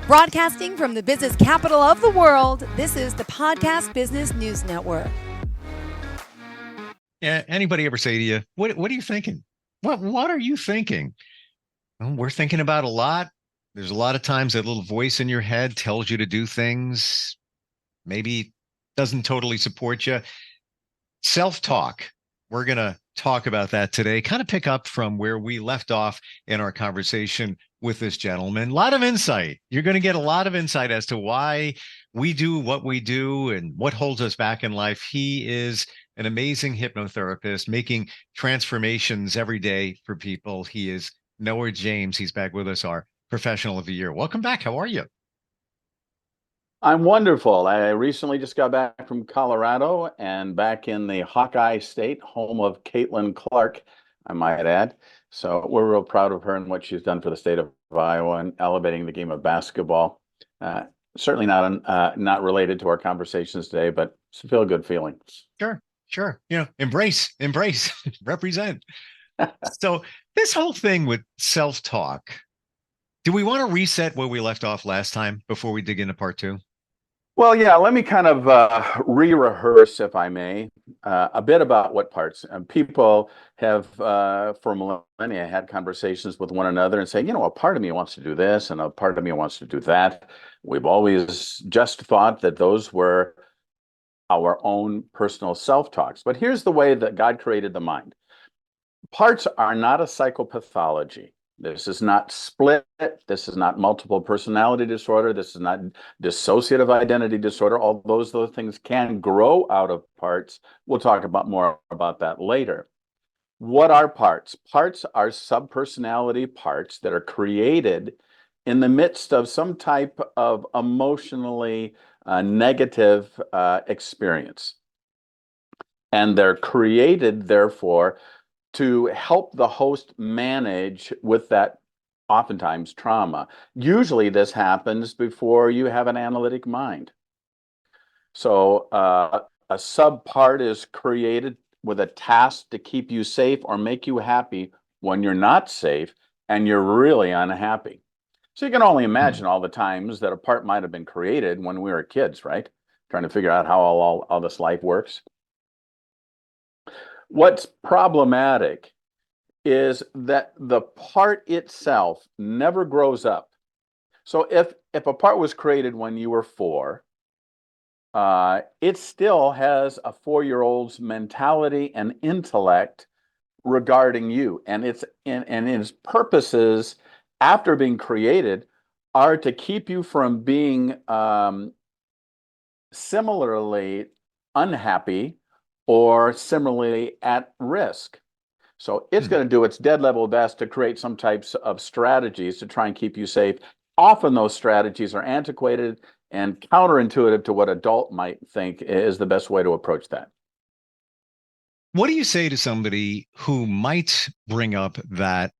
Broadcasting from the business capital of the world, this is the Podcast Business News Network. Yeah, anybody ever say to you, what are you thinking? What are you thinking? Well, we're thinking about a lot. There's a lot of times that little voice in your head tells you to do things, maybe doesn't totally support you. Self-talk. We're going to talk about that today, kind of pick up from where we left off in our conversation with this gentleman. A lot of insight. You're going to get a lot of insight as to why we do what we do and what holds us back in life. He is an amazing hypnotherapist, making transformations every day for people. He is Noah James. He's back with us, our professional of the year. Welcome back. How are you? I'm wonderful. I recently just got back from Colorado and back in the Hawkeye State, home of Caitlin Clark, I might add. So we're real proud of her and what she's done for the state of Iowa and elevating the game of basketball. Certainly not related to our conversations today, but it's a feel-good feeling. Sure. Embrace, represent. So this whole thing with self-talk, do we want to reset where we left off last time before we dig into part two? Well, yeah, let me kind of re-rehearse, if I may, a bit about what parts. People have, for millennia, had conversations with one another and say, a part of me wants to do this and a part of me wants to do that. We've always just thought that those were our own personal self-talks. But here's the way that God created the mind. Parts are not a psychopathology. This is not split. This is not multiple personality disorder. This is not dissociative identity disorder. All those things can grow out of parts. We'll talk about more about that later. What are parts? Parts are subpersonality parts that are created in the midst of some type of emotionally negative experience. And they're created, therefore, to help the host manage with that oftentimes trauma. Usually this happens before you have an analytic mind. So a subpart is created with a task to keep you safe or make you happy when you're not safe and you're really unhappy. So you can only imagine all the times that a part might have been created when we were kids, right? Trying to figure out how all this life works. What's problematic is that the part itself never grows up. So if a part was created when you were 4, it still has a 4-year-old's mentality and intellect regarding you, and its purposes after being created are to keep you from being similarly unhappy or similarly at risk. So it's going to do its dead level best to create some types of strategies to try and keep you safe. Often those strategies are antiquated and counterintuitive to what adult might think is the best way to approach that. What do you say to somebody who might bring up that,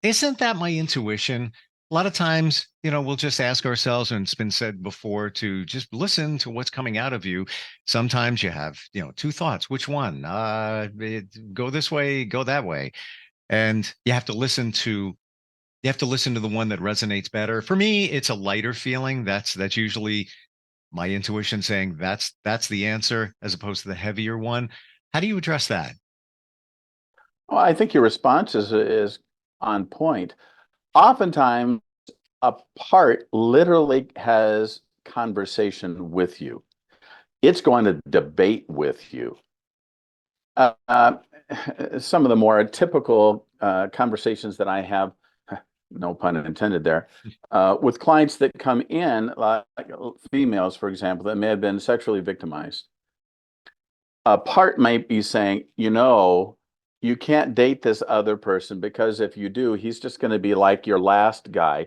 isn't that my intuition? A lot of times, we'll just ask ourselves, and it's been said before, to just listen to what's coming out of you. Sometimes you have, 2 thoughts. Which one? Go this way, go that way. And you have to listen to the one that resonates better. For me, it's a lighter feeling. That's usually my intuition saying that's the answer, as opposed to the heavier one. How do you address that? Well, I think your response is on point. Oftentimes, a part literally has conversation with you. It's going to debate with you. Some of the more typical conversations that I have, no pun intended there, with clients that come in, like females, for example, that may have been sexually victimized. A part might be saying, you can't date this other person because if you do, he's just going to be like your last guy.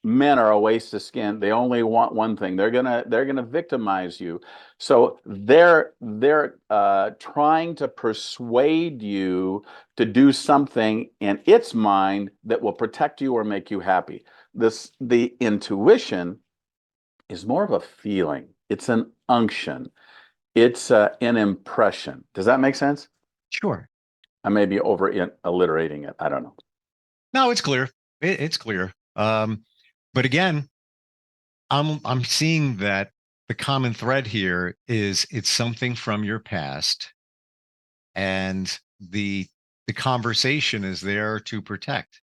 Men are a waste of skin. They only want one thing. They're gonna victimize you. So they're trying to persuade you to do something in its mind that will protect you or make you happy. The intuition is more of a feeling. It's an unction. It's an impression. Does that make sense? Sure. I may be over alliterating it. I don't know. No, it's clear. It's clear. But again, I'm seeing that the common thread here is it's something from your past, and the conversation is there to protect.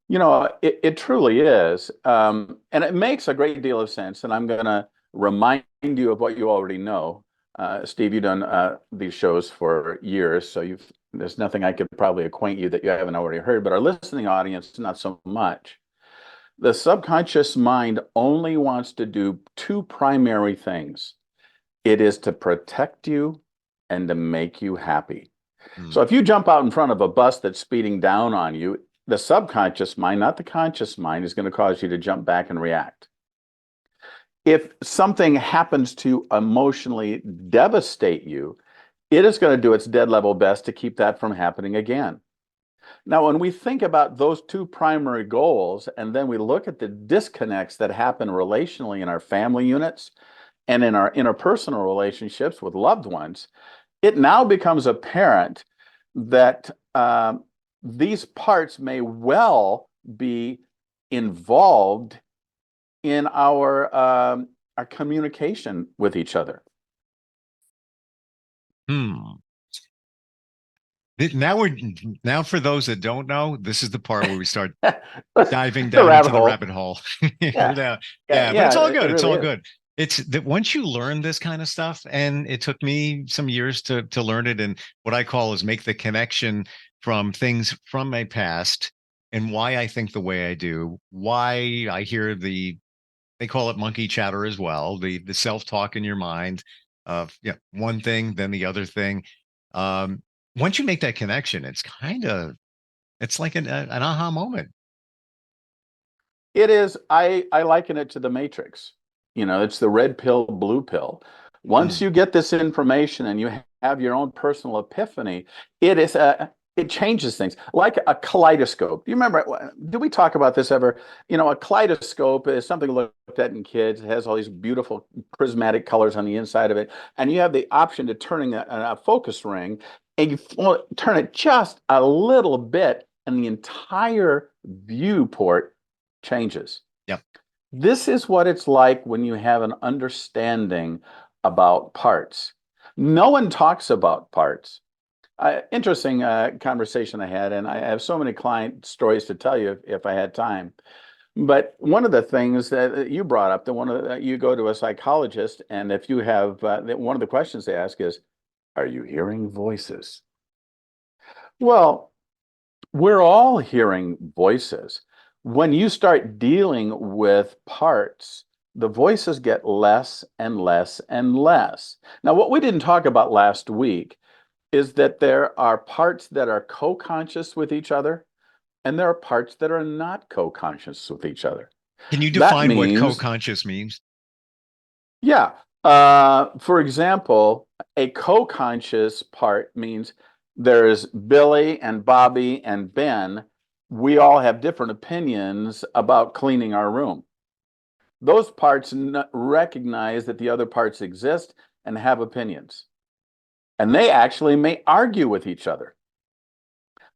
It truly is. And it makes a great deal of sense. And I'm going to remind you of what you already know. Steve, you've done these shows for years, so there's nothing I could probably acquaint you that you haven't already heard, but our listening audience, not so much. The subconscious mind only wants to do two primary things. It is to protect you and to make you happy. Hmm. So if you jump out in front of a bus that's speeding down on you, the subconscious mind, not the conscious mind, is going to cause you to jump back and react. If something happens to emotionally devastate you, it is going to do its dead level best to keep that from happening again. Now, when we think about those two primary goals, and then we look at the disconnects that happen relationally in our family units and in our interpersonal relationships with loved ones, it now becomes apparent that these parts may well be involved in our communication with each other. Hmm. Now for those that don't know, this is the part where we start diving The down into rabbit the hole. rabbit hole. Yeah. Yeah, but it's all good. It It's really all is. good. It's that once you learn this kind of stuff, and it took me some years to learn it, and what I call is make the connection from things from my past and why I think the way I do, why I hear they call it monkey chatter as well, the self-talk in your mind of one thing, then the other thing. Um, Once you make that connection, it's like an aha moment. It is. I liken it to the Matrix. It's the red pill, blue pill. Once Hmm. you get this information and you have your own personal epiphany, it changes things like a kaleidoscope. Do you remember? Did we talk about this ever? A kaleidoscope is something looked at in kids. It has all these beautiful prismatic colors on the inside of it, and you have the option to turning a focus ring, and you turn it just a little bit, and the entire viewport changes. Yep. This is what it's like when you have an understanding about parts. No one talks about parts. Interesting conversation I had, and I have so many client stories to tell you if I had time. But one of the things that you brought up, you go to a psychologist, and if you have one of the questions they ask is, "Are you hearing voices?" Well, we're all hearing voices. When you start dealing with parts, the voices get less and less and less. Now, what we didn't talk about last week is that there are parts that are co-conscious with each other, and there are parts that are not co-conscious with each other. Can you That define what means, co-conscious means? yeah, for example, a co-conscious part means there's Billy and Bobby and Ben. We all have different opinions about cleaning our room. Those parts recognize that the other parts exist and have opinions. And they actually may argue with each other.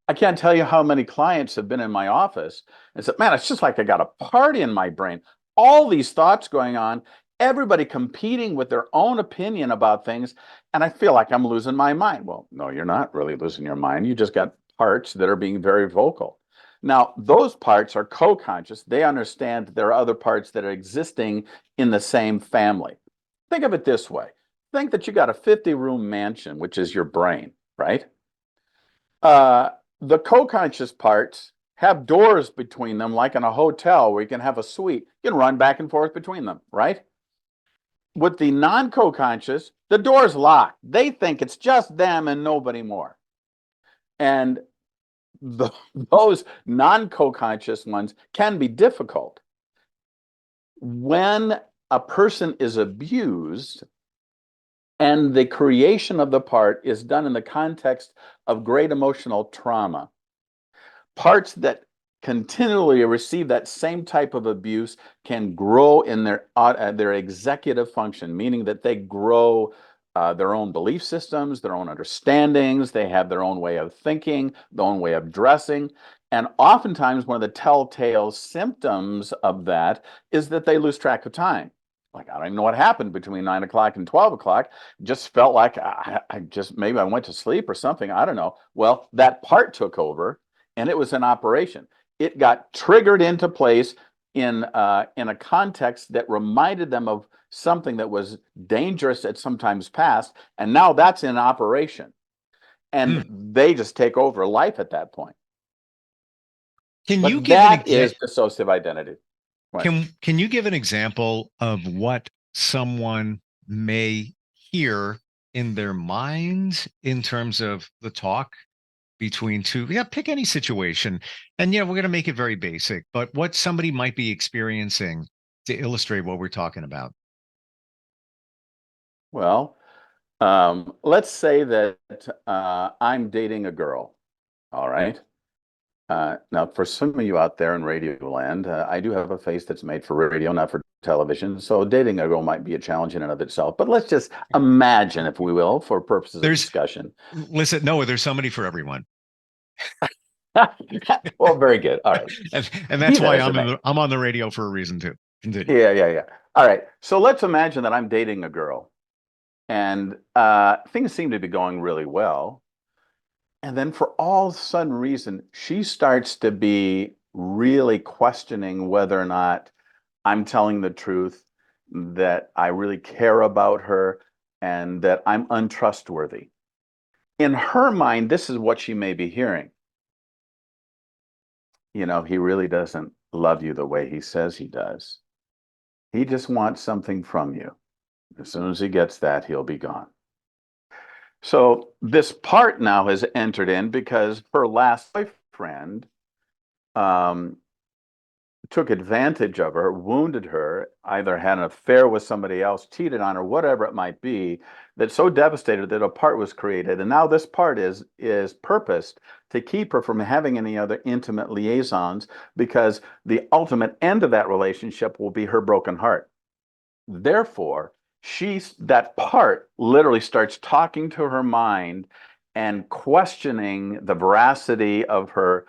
I can't tell you how many clients have been in my office and said, "Man, it's just like I got a party in my brain. All these thoughts going on, everybody competing with their own opinion about things, and I feel like I'm losing my mind." Well, no, you're not really losing your mind. You just got parts that are being very vocal. Now, those parts are co-conscious. They understand that there are other parts that are existing in the same family. Think of it this way. Think that you got a 50-room mansion, which is your brain, right? Uh, the co-conscious parts have doors between them, like in a hotel where you can have a suite. You can run back and forth between them, right? With the non-co-conscious, the door's locked. They think it's just them and nobody more. And those non-co-conscious ones can be difficult. When a person is abused, and the creation of the part is done in the context of great emotional trauma, parts that continually receive that same type of abuse can grow in their executive function, meaning that they grow their own belief systems, their own understandings, they have their own way of thinking, their own way of dressing. And oftentimes, one of the telltale symptoms of that is that they lose track of time. Like, I don't even know what happened between 9 o'clock and 12 o'clock. Just felt like maybe I went to sleep or something. I don't know. Well, that part took over and it was in operation. It got triggered into place in a context that reminded them of something that was dangerous at some times past. And now that's in operation. And they just take over life at that point. Can you But give an that is dissociative identity. Right. Can you give an example of what someone may hear in their minds in terms of the talk between two? Yeah, pick any situation. And we're going to make it very basic, but what somebody might be experiencing to illustrate what we're talking about. Well, let's say that I'm dating a girl. All right. Now, for some of you out there in radio land, I do have a face that's made for radio, not for television. So dating a girl might be a challenge in and of itself. But let's just imagine, if we will, for purposes of discussion. Listen, Noah, there's somebody for everyone. Well, very good. All right. And that's why I'm on the radio for a reason too. Continue. Yeah. All right. So let's imagine that I'm dating a girl and things seem to be going really well. And then for all sudden reason, she starts to be really questioning whether or not I'm telling the truth, that I really care about her, and that I'm untrustworthy. In her mind, this is what she may be hearing. He really doesn't love you the way he says he does. He just wants something from you. As soon as he gets that, he'll be gone. So this part now has entered in because her last boyfriend took advantage of her, wounded her, either had an affair with somebody else, cheated on her, whatever it might be, that so devastated that a part was created. And now this part is purposed to keep her from having any other intimate liaisons, because the ultimate end of that relationship will be her broken heart. Therefore, that part literally starts talking to her mind and questioning the veracity of her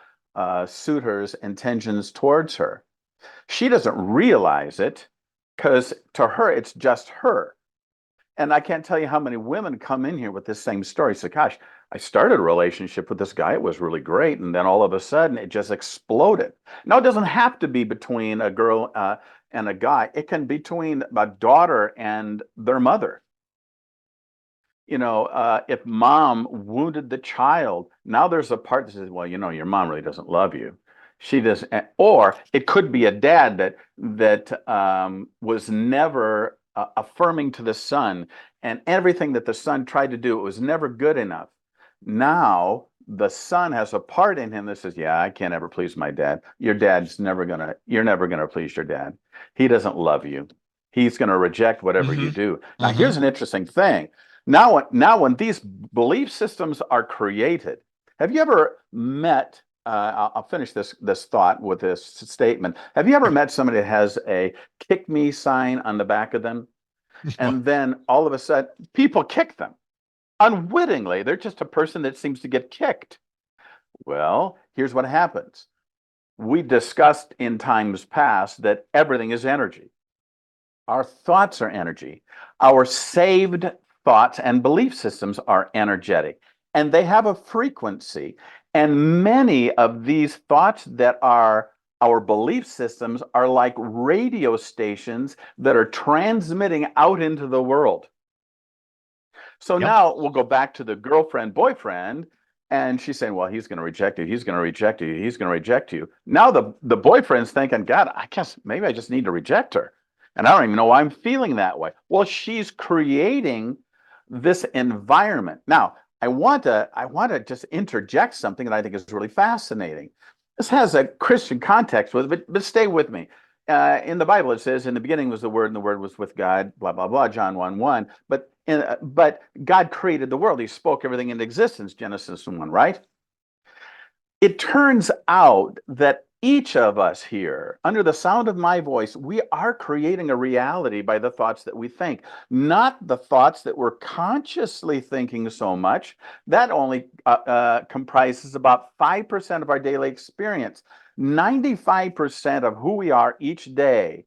suitor's intentions towards her. She doesn't realize it because to her, it's just her. And I can't tell you how many women come in here with this same story. So, gosh, I started a relationship with this guy. It was really great. And then all of a sudden, it just exploded. Now, it doesn't have to be between a girl and a guy. It can be between a daughter and their mother. If mom wounded the child, now there's a part that says, well, your mom really doesn't love you. She does, or it could be a dad that was never affirming to the son, and everything that the son tried to do, it was never good enough. Now the son has a part in him that says, yeah, I can't ever please my dad. You're never gonna please your dad. He doesn't love you. He's gonna reject whatever you do. Now, here's an interesting thing. Now when these belief systems are created, have you ever met, I'll finish this thought with this statement. Have you ever met somebody that has a kick me sign on the back of them? And then all of a sudden, people kick them unwittingly. They're just a person that seems to get kicked. Well, here's what happens. We discussed in times past that everything is energy. Our thoughts are energy. Our saved thoughts and belief systems are energetic, and they have a frequency. And many of these thoughts that are our belief systems are like radio stations that are transmitting out into the world. So now we'll go back to the girlfriend, boyfriend, and she's saying, well, he's going to reject you. He's going to reject you. He's going to reject you. Now the boyfriend's thinking, God, I guess maybe I just need to reject her. And I don't even know why I'm feeling that way. Well, she's creating this environment. Now, I want to just interject something that I think is really fascinating. This has a Christian context with it, but stay with me. In the Bible, it says, in the beginning was the Word, and the Word was with God, blah, blah, blah, John 1:1. But God created the world. He spoke everything into existence, Genesis 1, right? It turns out that each of us here, under the sound of my voice, we are creating a reality by the thoughts that we think, not the thoughts that we're consciously thinking so much. That only comprises about 5% of our daily experience. 95% of who we are each day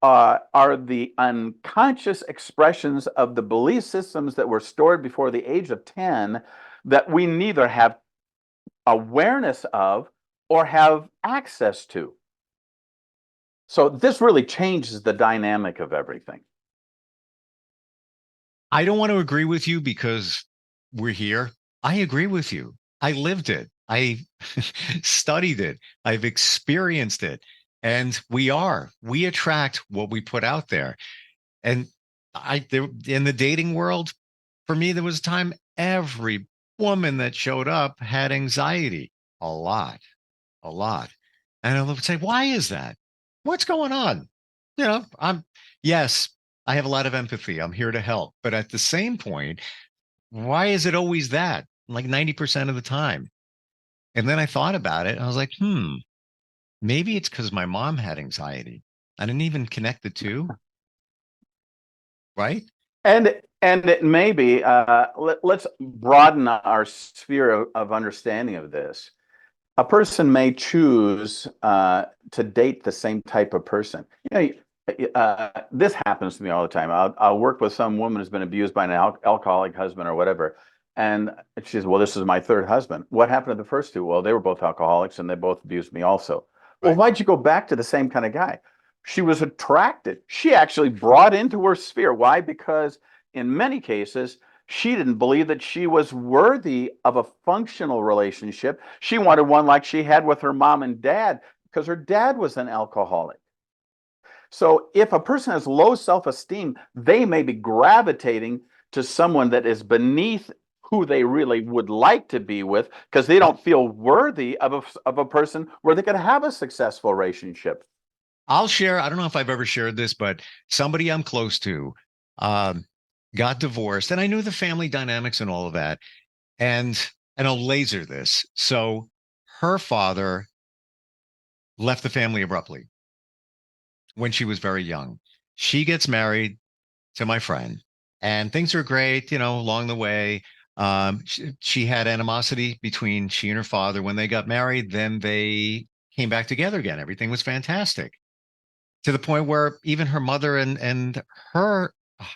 are the unconscious expressions of the belief systems that were stored before the age of 10 that we neither have awareness of or have access to. So this really changes the dynamic of everything. I don't want to agree with you because we're here. I agree with you. I lived it. I studied it. I've experienced it. And we attract what we put out there. And in the dating world, for me, there was a time every woman that showed up had anxiety, a lot, a lot. And I would say, why is that? What's going on? Yes, I have a lot of empathy. I'm here to help. But at the same point, why is it always that? Like 90% of the time. And then I thought about it. And I was like, maybe it's because my mom had anxiety. I didn't even connect the two, right? And it may be, let's broaden our sphere of understanding of this. A person may choose to date the same type of person. This happens to me all the time. I'll work with some woman who's been abused by an alcoholic husband or whatever. And she says, well, this is my third husband. What happened to the first two? Well, they were both alcoholics and they both abused me also. Well, Right. why'd you go back to the same kind of guy? She was attracted. She actually brought into her sphere. Why? Because in many cases, she didn't believe that she was worthy of a functional relationship. She wanted one like she had with her mom and dad because her dad was an alcoholic. So if a person has low self-esteem, they may be gravitating to someone that is beneath who they really would like to be with because they don't feel worthy of a person where they can have a successful relationship. I'll share. I don't know if I've ever shared this, but somebody I'm close to um, got divorced, and I knew the family dynamics and all of that. And I'll laser this. So her father left the family abruptly when she was very young. She gets married to my friend, and things are great, along the way. She had animosity between she and her father when they got married. Then they came back together again. Everything was fantastic to the point where even her mother and her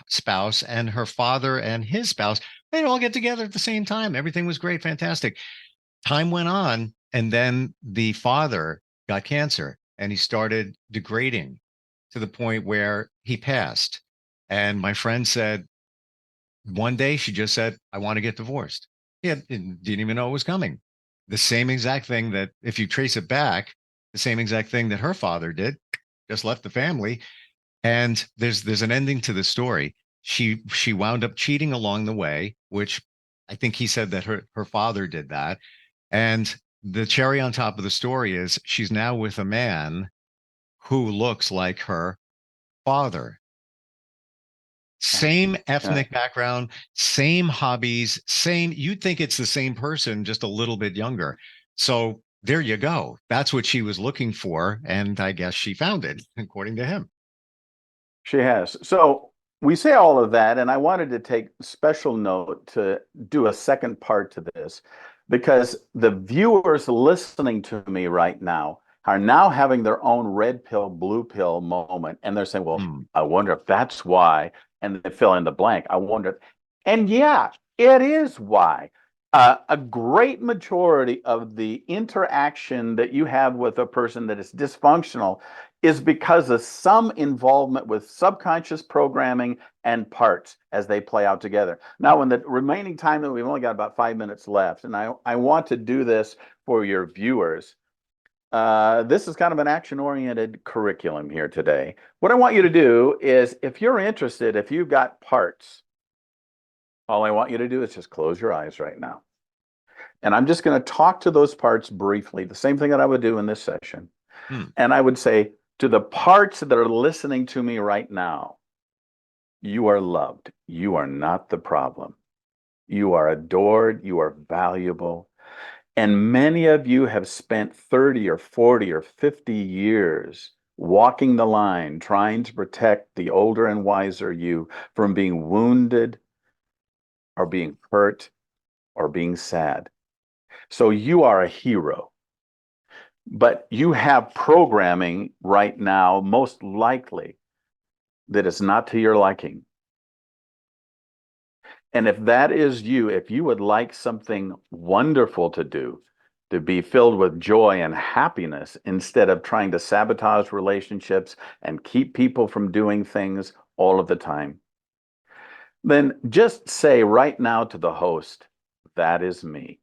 spouse and her father and his spouse, they'd all get together at the same time. Everything was great, fantastic. Time went on, and then the father got cancer and he started degrading to the point where he passed. And my friend said, one day she just said, I want to get divorced. Yeah, didn't even know it was coming. The same exact thing that, if you trace it back, the same exact thing that her father did, just left the family. And there's an ending to the story. She wound up cheating along the way, which I think he said that her father did that. And the cherry on top of the story is she's now with a man who looks like her father. Same Yeah. ethnic background, same hobbies, you'd think it's the same person, just a little bit younger. So there you go. That's what she was looking for. And I guess she found it, according to him. She has. So we say all of that, and I wanted to take special note to do a second part to this because the viewers listening to me right now are now having their own red pill, blue pill moment. And they're saying, well, Hmm. I wonder if that's why. And they fill in the blank. I wonder. And yeah, it is why. A great majority of the interaction that you have with a person that is dysfunctional is because of some involvement with subconscious programming and parts as they play out together. Now, in the remaining time that we've only got about 5 minutes left, and I want to do this for your viewers. This is kind of an action-oriented curriculum here today. What I want you to do is, if you're interested, if you've got parts, all I want you to do is just close your eyes right now. And I'm just going to talk to those parts briefly, the same thing that I would do in this session. Hmm. And I would say, to the parts that are listening to me right now, you are loved. You are not the problem. You are adored. You are valuable. And many of you have spent 30 or 40 or 50 years walking the line, trying to protect the older and wiser you from being wounded or being hurt or being sad. So you are a hero. But you have programming right now, most likely, that is not to your liking. And if that is you, if you would like something wonderful to do, to be filled with joy and happiness instead of trying to sabotage relationships and keep people from doing things all of the time, then just say right now to the host, that is me.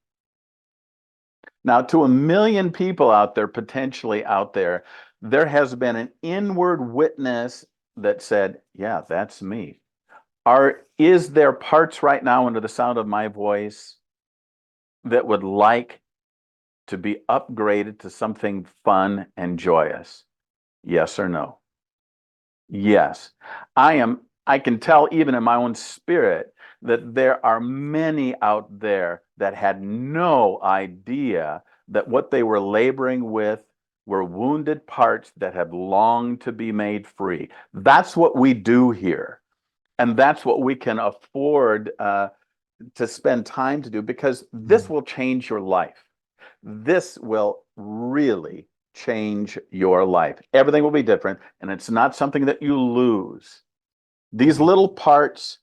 Now, to a million people out there, potentially out there, there has been an inward witness that said, yeah, that's me. Is there parts right now under the sound of my voice that would like to be upgraded to something fun and joyous? Yes or no? Yes. I can tell even in my own spirit that there are many out there that had no idea that what they were laboring with were wounded parts that had longed to be made free. That's what we do here. And that's what we can afford to spend time to do, because this will change your life. This will really change your life. Everything will be different, and it's not something that you lose. These little parts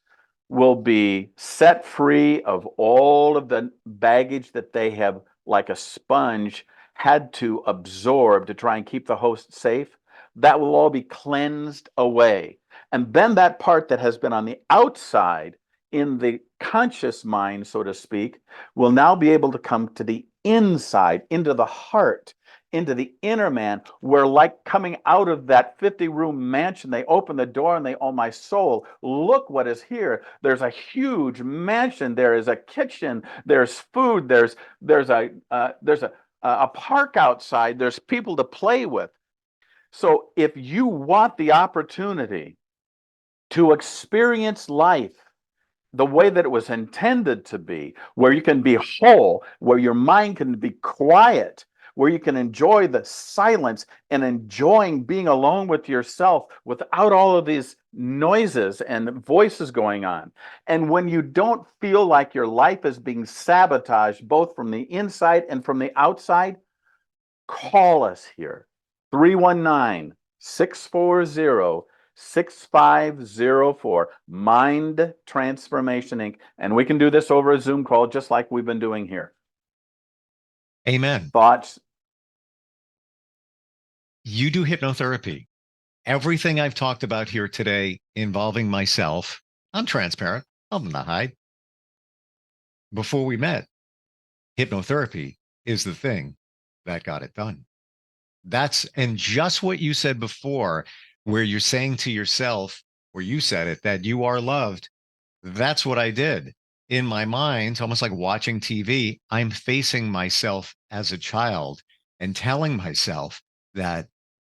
will be set free of all of the baggage that they have, like a sponge, had to absorb to try and keep the host safe. That will all be cleansed away. And then that part that has been on the outside in the conscious mind, so to speak, will now be able to come to the inside, into the heart, into the inner man, where, like coming out of that 50-room mansion, they open the door and they, oh, my soul, look what is here. There's a huge mansion. There is a kitchen. There's food. There's a park outside. There's people to play with. So if you want the opportunity to experience life the way that it was intended to be, where you can be whole, where your mind can be quiet, where you can enjoy the silence and enjoying being alone with yourself without all of these noises and voices going on. And when you don't feel like your life is being sabotaged, both from the inside and from the outside, call us here, 319-640-6504, Mind Transformation Inc. And we can do this over a Zoom call, just like we've been doing here. Amen. Thoughts? You do hypnotherapy. Everything I've talked about here today involving myself, I'm transparent. I'm not hide. Before we met, hypnotherapy is the thing that got it done. And just what you said before, where you're saying to yourself, or you said it, that you are loved. That's what I did in my mind, almost like watching TV. I'm facing myself as a child and telling myself that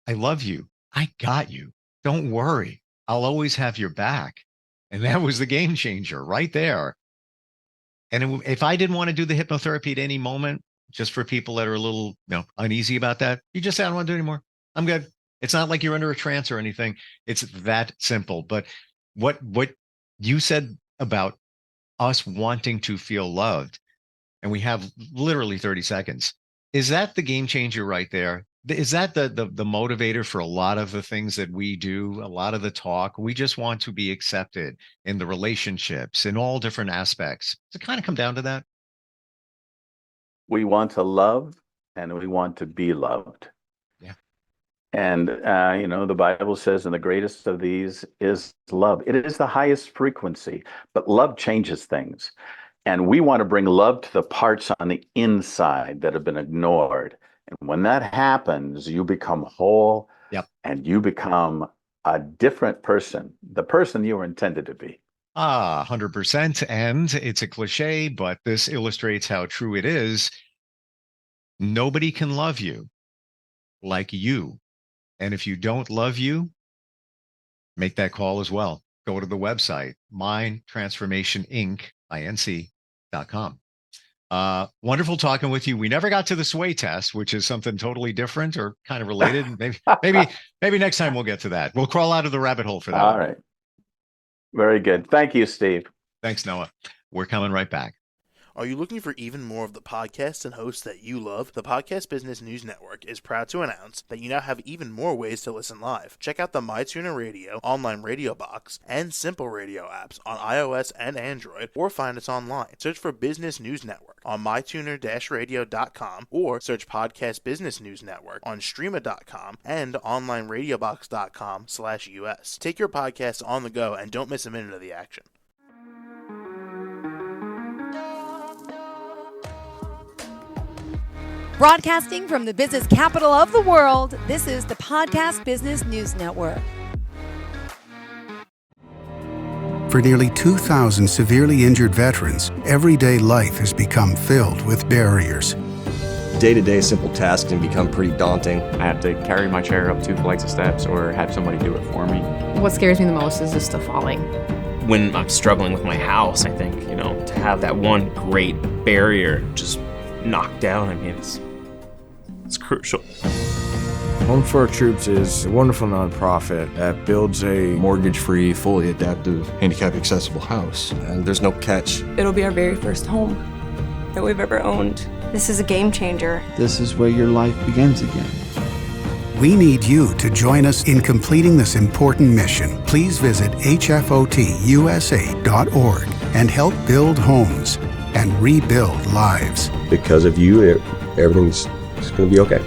I love you. I got you. Don't worry. I'll always have your back. And that was the game changer right there. And if I didn't want to do the hypnotherapy at any moment, just for people that are a little uneasy about that, you just say, I don't want to do it anymore. I'm good. It's not like you're under a trance or anything. It's that simple. But what you said about us wanting to feel loved, and we have literally 30 seconds, is that the game changer right there? Is that the motivator for a lot of the things that we do, a lot of the talk? We just want to be accepted in the relationships, in all different aspects. Does it kind of come down to that? We want to love and we want to be loved. Yeah. And, the Bible says, and the greatest of these is love. It is the highest frequency, but love changes things. And we want to bring love to the parts on the inside that have been ignored. And when that happens, you become whole. Yep. And you become a different person, the person you were intended to be. 100%. And it's a cliche, but this illustrates how true it is. Nobody can love you like you. And if you don't love you, make that call as well. Go to the website, mindtransformationinc.com. Wonderful talking with you. We never got to the sway test, which is something totally different or kind of related. Maybe next time we'll get to that. We'll crawl out of the rabbit hole for that. All right. Very good. Thank you, Steve. Thanks, Noah. We're coming right back. Are you looking for even more of the podcasts and hosts that you love? The Podcast Business News Network is proud to announce that you now have even more ways to listen live. Check out the MyTuner Radio, online radio box, and Simple Radio apps on iOS and Android, or find us online. Search for Business News Network on mytuner-radio.com, or search Podcast Business News Network on streama.com and onlineradiobox.com/US. Take your podcast on the go and don't miss a minute of the action. Broadcasting from the business capital of the world, this is the Podcast Business News Network. For nearly 2,000 severely injured veterans, everyday life has become filled with barriers. Day-to-day simple tasks can become pretty daunting. I have to carry my chair up 2 flights of steps or have somebody do it for me. What scares me the most is just the falling. When I'm struggling with my house, I think, to have that one great barrier just knocked down, it's crucial. Home for Our Troops is a wonderful nonprofit that builds a mortgage-free, fully adaptive, handicap-accessible house. And there's no catch. It'll be our very first home that we've ever owned. This is a game changer. This is where your life begins again. We need you to join us in completing this important mission. Please visit hfotusa.org and help build homes and rebuild lives. Because of you, everything's going to be okay.